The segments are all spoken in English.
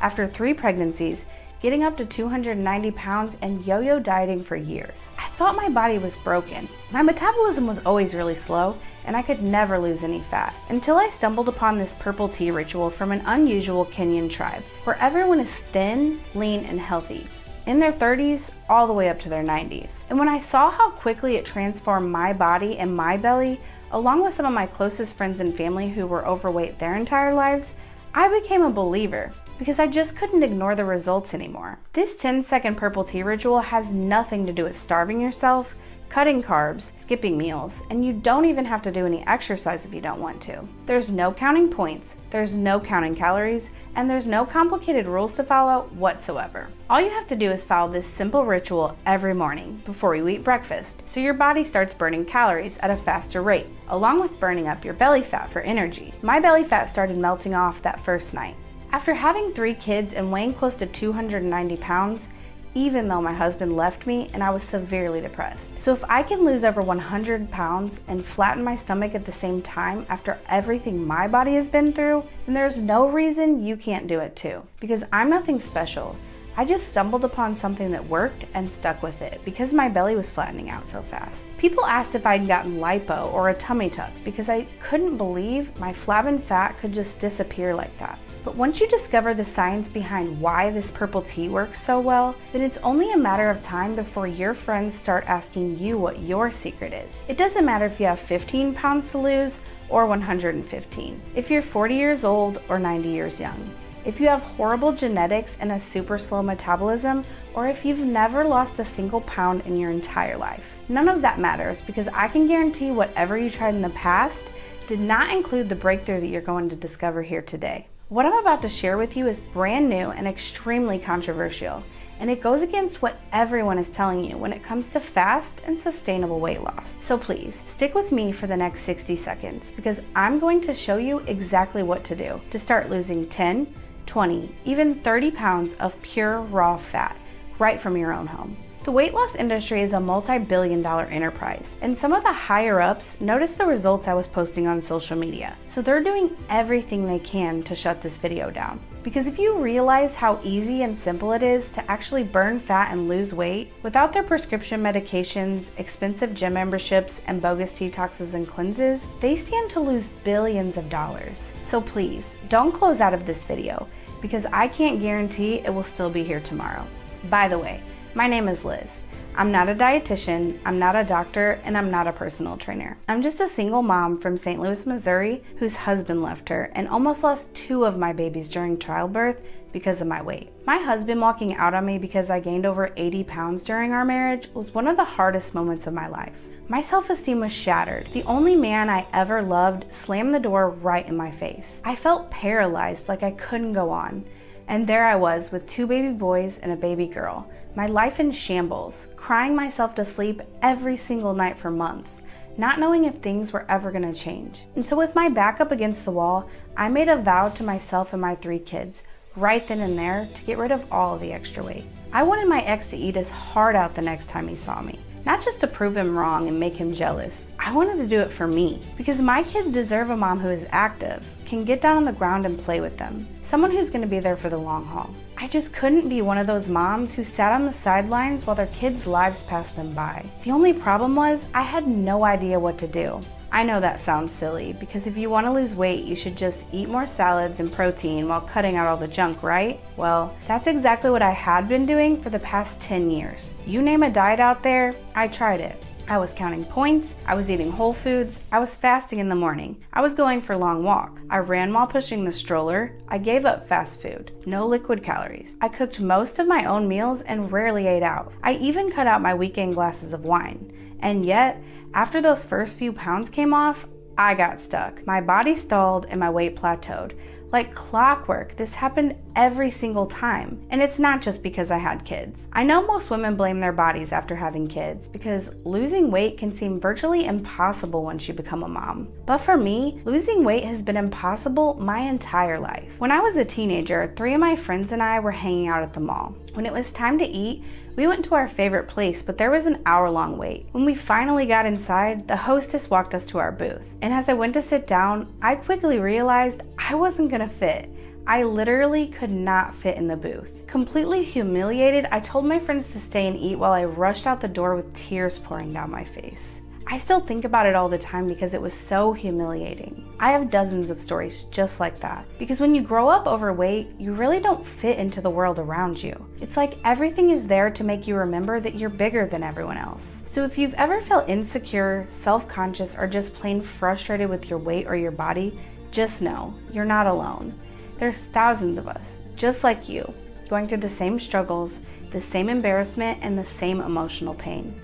after 3 pregnancies, getting up to 290 pounds and yo-yo dieting for years. I thought my body was broken. My metabolism was always really slow and I could never lose any fat until I stumbled upon this purple tea ritual from an unusual Kenyan tribe where everyone is thin, lean, and healthy, in their 30s all the way up to their 90s. And when I saw how quickly it transformed my body and my belly, along with some of my closest friends and family who were overweight their entire lives, I became a believer because I just couldn't ignore the results anymore. This 10-second purple tea ritual has nothing to do with starving yourself, cutting carbs, skipping meals, and you don't even have to do any exercise if you don't want to. There's no counting points, there's no counting calories, and there's no complicated rules to follow whatsoever. All you have to do is follow this simple ritual every morning before you eat breakfast, so your body starts burning calories at a faster rate, along with burning up your belly fat for energy. My belly fat started melting off that first night. After having 3 kids and weighing close to 290 pounds, even though my husband left me and I was severely depressed. So if I can lose over 100 pounds and flatten my stomach at the same time after everything my body has been through, then there's no reason you can't do it too. Because I'm nothing special. I just stumbled upon something that worked and stuck with it because my belly was flattening out so fast. People asked if I'd gotten lipo or a tummy tuck because I couldn't believe my flab and fat could just disappear like that. But once you discover the science behind why this purple tea works so well, then it's only a matter of time before your friends start asking you what your secret is. It doesn't matter if you have 15 pounds to lose or 115, if you're 40 years old or 90 years young, if you have horrible genetics and a super slow metabolism, or if you've never lost a single pound in your entire life. None of that matters because I can guarantee whatever you tried in the past did not include the breakthrough that you're going to discover here today. What I'm about to share with you is brand new and extremely controversial, and it goes against what everyone is telling you when it comes to fast and sustainable weight loss. So please, stick with me for the next 60 seconds because I'm going to show you exactly what to do to start losing 10, 20, even 30 pounds of pure raw fat right from your own home. The weight loss industry is a multi-billion-dollar enterprise, and some of the higher ups noticed the results I was posting on social media. So they're doing everything they can to shut this video down. Because if you realize how easy and simple it is to actually burn fat and lose weight without their prescription medications, expensive gym memberships, and bogus detoxes and cleanses, they stand to lose billions of dollars. So please, don't close out of this video because I can't guarantee it will still be here tomorrow. By the way, my name is Liz. I'm not a dietitian, I'm not a doctor, and I'm not a personal trainer. I'm just a single mom from St. Louis, Missouri, whose husband left her and almost lost 2 of my babies during childbirth because of my weight. My husband walking out on me because I gained over 80 pounds during our marriage was one of the hardest moments of my life. My self-esteem was shattered. The only man I ever loved slammed the door right in my face. I felt paralyzed, like I couldn't go on. And there I was with 2 baby boys and a baby girl, my life in shambles, crying myself to sleep every single night for months, not knowing if things were ever gonna change. And so with my back up against the wall, I made a vow to myself and my 3 kids, right then and there, to get rid of all of the extra weight. I wanted my ex to eat his heart out the next time he saw me. Not just to prove him wrong and make him jealous. I wanted to do it for me, because my kids deserve a mom who is active, can get down on the ground and play with them. Someone who's gonna be there for the long haul. I just couldn't be one of those moms who sat on the sidelines while their kids' lives passed them by. The only problem was I had no idea what to do. I know that sounds silly, because if you want to lose weight, you should just eat more salads and protein while cutting out all the junk, right? Well, that's exactly what I had been doing for the past 10 years. You name a diet out there, I tried it. I was counting points, I was eating whole foods, I was fasting in the morning, I was going for long walks, I ran while pushing the stroller, I gave up fast food, no liquid calories. I cooked most of my own meals and rarely ate out. I even cut out my weekend glasses of wine. And yet, after those first few pounds came off, I got stuck. My body stalled and my weight plateaued. Like clockwork, this happened every single time. And it's not just because I had kids. I know most women blame their bodies after having kids because losing weight can seem virtually impossible once you become a mom. But for me, losing weight has been impossible my entire life. When I was a teenager, 3 of my friends and I were hanging out at the mall. When it was time to eat, we went to our favorite place, but there was an hour-long wait. When we finally got inside, the hostess walked us to our booth. And as I went to sit down, I quickly realized I wasn't gonna fit. I literally could not fit in the booth. Completely humiliated, I told my friends to stay and eat while I rushed out the door with tears pouring down my face. I still think about it all the time because it was so humiliating. I have dozens of stories just like that, because when you grow up overweight, you really don't fit into the world around you. It's like everything is there to make you remember that you're bigger than everyone else. So if you've ever felt insecure, self-conscious, or just plain frustrated with your weight or your body, just know you're not alone. There's thousands of us, just like you, going through the same struggles, the same embarrassment, and the same emotional pain.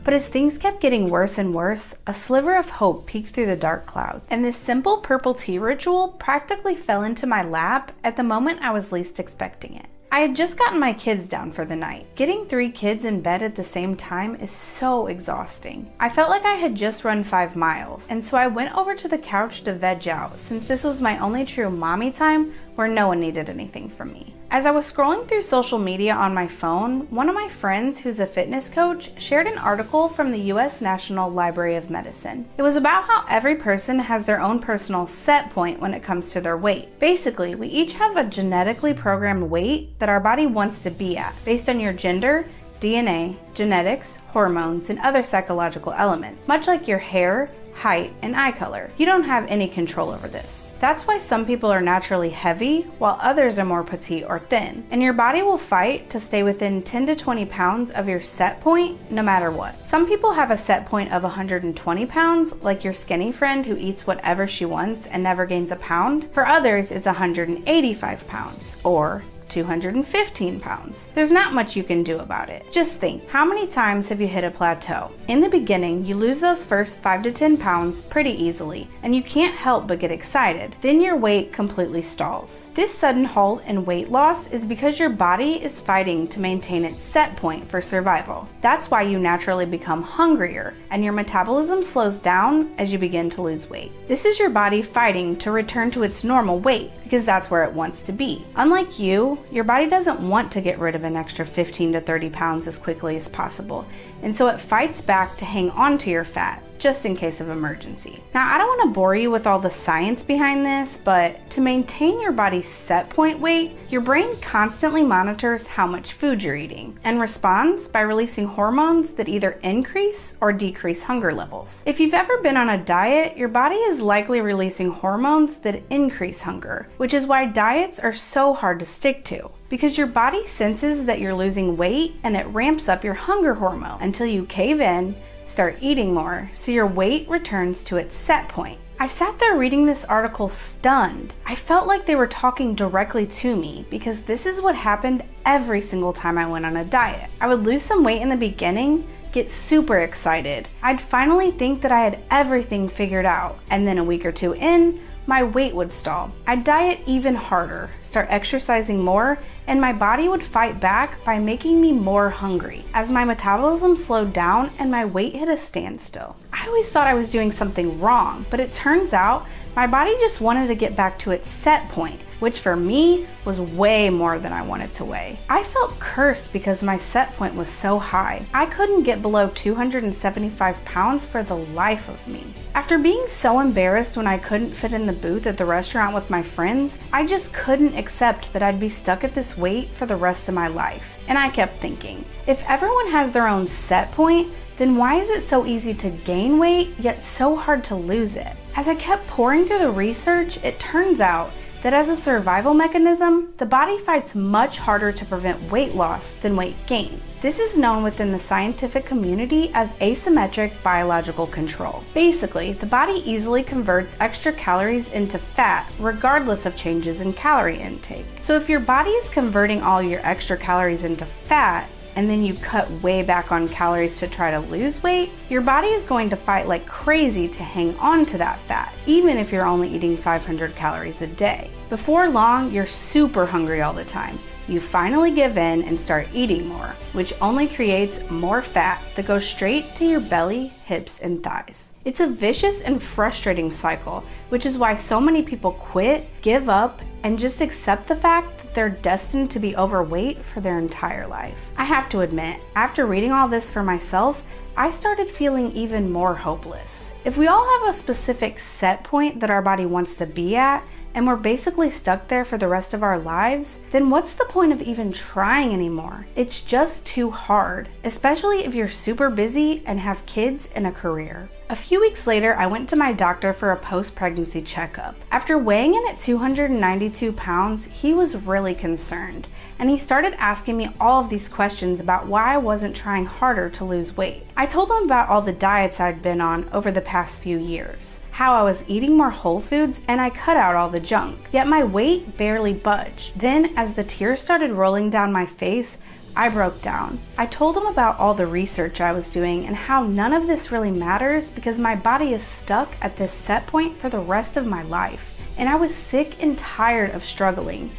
But as things kept getting worse and worse, a sliver of hope peeked through the dark clouds, and this simple purple tea ritual practically fell into my lap at the moment I was least expecting it. I had just gotten my kids down for the night. Getting 3 kids in bed at the same time is so exhausting. I felt like I had just run 5 miles, and so I went over to the couch to veg out, since this was my only true mommy time where no one needed anything from me. As I was scrolling through social media on my phone, one of my friends who's a fitness coach shared an article from the US National Library of Medicine. It was about how every person has their own personal set point when it comes to their weight. Basically, we each have a genetically programmed weight that our body wants to be at, based on your gender, DNA, genetics, hormones, and other psychological elements, much like your hair, height, and eye color. You don't have any control over this. That's why some people are naturally heavy, while others are more petite or thin. And your body will fight to stay within 10 to 20 pounds of your set point, no matter what. Some people have a set point of 120 pounds, like your skinny friend who eats whatever she wants and never gains a pound. For others, it's 185 pounds, or 215 pounds. There's not much you can do about it. Just think, how many times have you hit a plateau? In the beginning, you lose those first 5 to 10 pounds pretty easily, and you can't help but get excited. Then your weight completely stalls. This sudden halt in weight loss is because your body is fighting to maintain its set point for survival. That's why you naturally become hungrier, and your metabolism slows down as you begin to lose weight. This is your body fighting to return to its normal weight, because that's where it wants to be. Unlike you, your body doesn't want to get rid of an extra 15 to 30 pounds as quickly as possible, and so it fights back to hang on to your fat, just in case of emergency. Now, I don't want to bore you with all the science behind this, but to maintain your body's set point weight, your brain constantly monitors how much food you're eating and responds by releasing hormones that either increase or decrease hunger levels. If you've ever been on a diet, your body is likely releasing hormones that increase hunger, which is why diets are so hard to stick to, because your body senses that you're losing weight and it ramps up your hunger hormone until you cave in, start eating more, so your weight returns to its set point. I sat there reading this article stunned. I felt like they were talking directly to me, because this is what happened every single time I went on a diet. I would lose some weight in the beginning, get super excited. I'd finally think that I had everything figured out, and then a week or 2 in, my weight would stall. I'd diet even harder, start exercising more, and my body would fight back by making me more hungry as my metabolism slowed down and my weight hit a standstill. I always thought I was doing something wrong, but it turns out my body just wanted to get back to its set point, which for me was way more than I wanted to weigh. I felt cursed because my set point was so high. I couldn't get below 275 pounds for the life of me. After being so embarrassed when I couldn't fit in the booth at the restaurant with my friends, I just couldn't accept that I'd be stuck at this weight for the rest of my life. And I kept thinking, if everyone has their own set point, then why is it so easy to gain weight, yet so hard to lose it? As I kept pouring through the research, it turns out that as a survival mechanism, the body fights much harder to prevent weight loss than weight gain. This is known within the scientific community as asymmetric biological control. Basically, the body easily converts extra calories into fat regardless of changes in calorie intake. So if your body is converting all your extra calories into fat, and then you cut way back on calories to try to lose weight, your body is going to fight like crazy to hang on to that fat, even if you're only eating 500 calories a day. Before long, you're super hungry all the time. You finally give in and start eating more, which only creates more fat that goes straight to your belly, hips, and thighs. It's a vicious and frustrating cycle, which is why so many people quit, give up, and just accept the fact that they're destined to be overweight for their entire life. I have to admit, after reading all this for myself, I started feeling even more hopeless. If we all have a specific set point that our body wants to be at, and we're basically stuck there for the rest of our lives, then what's the point of even trying anymore? It's just too hard, especially if you're super busy and have kids and a career. A few weeks later, I went to my doctor for a post-pregnancy checkup. After weighing in at 292 pounds, he was really concerned, and he started asking me all of these questions about why I wasn't trying harder to lose weight. I told him about all the diets I'd been on over the past few years, how I was eating more whole foods and I cut out all the junk, yet my weight barely budged. Then, as the tears started rolling down my face, I broke down. I told him about all the research I was doing and how none of this really matters because my body is stuck at this set point for the rest of my life. And I was sick and tired of struggling.